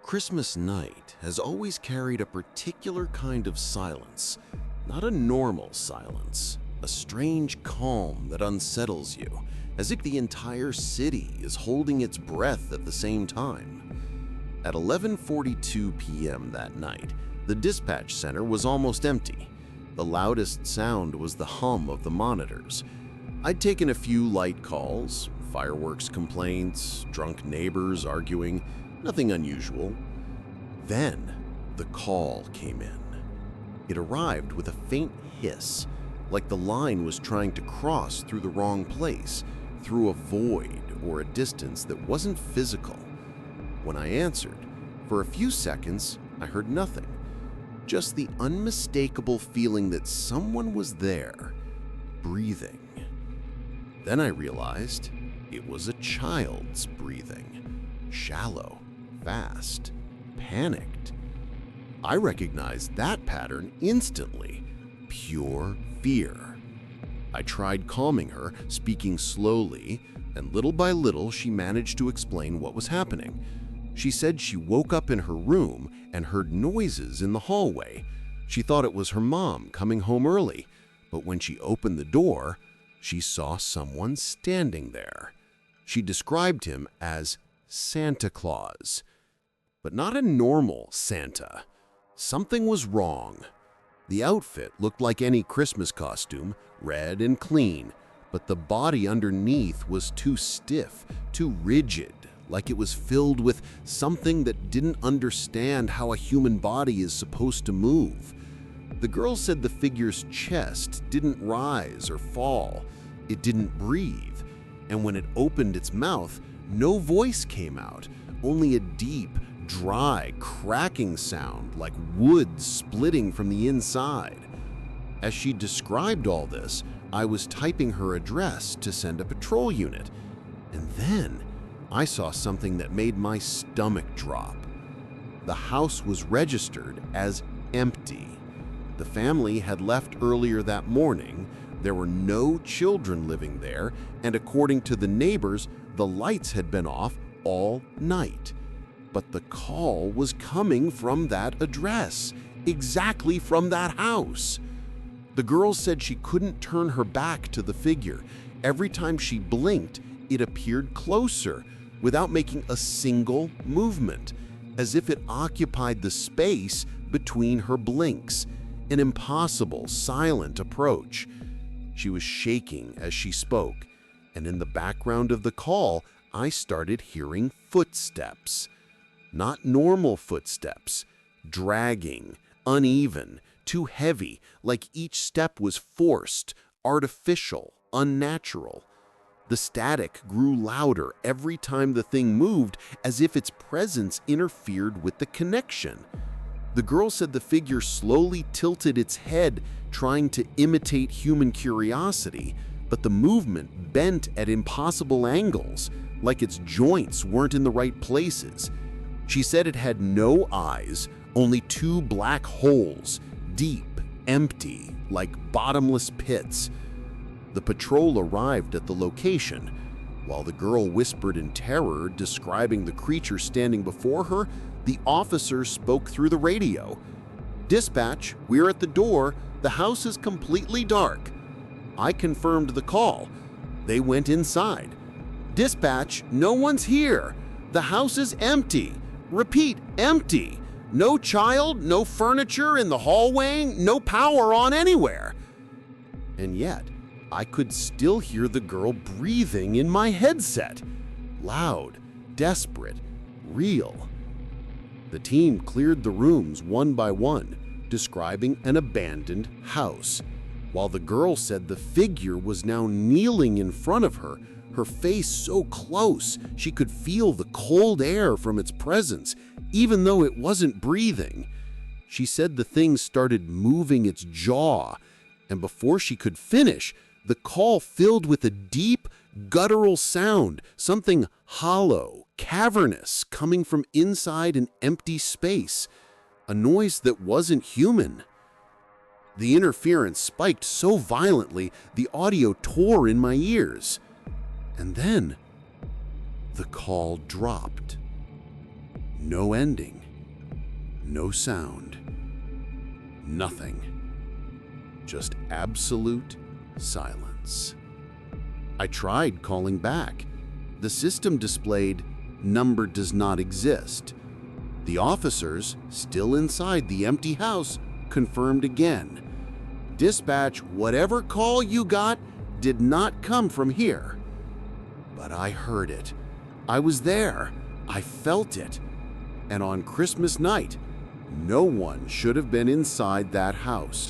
Christmas night has always carried a particular kind of silence, not a normal silence, a strange calm that unsettles you, as if the entire city is holding its breath at the same time. At 11:42 p.m. that night, the dispatch center was almost empty. The loudest sound was the hum of the monitors. I'd taken a few light calls, fireworks complaints, drunk neighbors arguing, nothing unusual. Then, the call came in. It arrived with a faint hiss, like the line was trying to cross through the wrong place, through a void or a distance that wasn't physical. When I answered, for a few seconds, I heard nothing. Just the unmistakable feeling that someone was there, breathing. Then I realized it was a child's breathing, shallow, fast, panicked. I recognized that pattern instantly, pure fear. I tried calming her, speaking slowly, and little by little she managed to explain what was happening. She said she woke up in her room and heard noises in the hallway. She thought it was her mom coming home early, but when she opened the door, she saw someone standing there. She described him as Santa Claus, but not a normal Santa. Something was wrong. The outfit looked like any Christmas costume, red and clean, but the body underneath was too stiff, too rigid, like it was filled with something that didn't understand how a human body is supposed to move. The girl said the figure's chest didn't rise or fall. It didn't breathe, and when it opened its mouth, no voice came out, only a deep, dry, cracking sound like wood splitting from the inside. As she described all this, I was typing her address to send a patrol unit, and then I saw something that made my stomach drop. The house was registered as empty. The family had left earlier that morning. There were no children living there, and according to the neighbors, the lights had been off all night. But the call was coming from that address, exactly from that house. The girl said she couldn't turn her back to the figure. Every time she blinked, it appeared closer, without making a single movement, as if it occupied the space between her blinks, an impossible, silent approach. She was shaking as she spoke, and in the background of the call, I started hearing footsteps. Not normal footsteps, dragging, uneven, too heavy, like each step was forced, artificial, unnatural. The static grew louder every time the thing moved, as if its presence interfered with the connection. The girl said the figure slowly tilted its head, trying to imitate human curiosity, but the movement bent at impossible angles, like its joints weren't in the right places. She said it had no eyes, only two black holes, deep, empty, like bottomless pits. The patrol arrived at the location. While the girl whispered in terror, describing the creature standing before her, the officer spoke through the radio. "Dispatch, we're at the door. The house is completely dark." I confirmed the call. They went inside. "Dispatch, no one's here. The house is empty. Repeat, empty. No child, no furniture in the hallway, no power on anywhere." And yet, I could still hear the girl breathing in my headset. Loud, desperate, real. The team cleared the rooms one by one, describing an abandoned house, while the girl said the figure was now kneeling in front of her, her face so close she could feel the cold air from its presence, even though it wasn't breathing. She said the thing started moving its jaw, and before she could finish, the call filled with a deep, guttural sound, something hollow, cavernous, coming from inside an empty space, a noise that wasn't human. The interference spiked so violently, the audio tore in my ears. And then, the call dropped. No ending. No sound. Nothing. Just absolute silence. I tried calling back. The system displayed, "Number does not exist." The officers, still inside the empty house, confirmed again. "Dispatch, whatever call you got did not come from here." But I heard it. I was there. I felt it. And on Christmas night, no one should have been inside that house.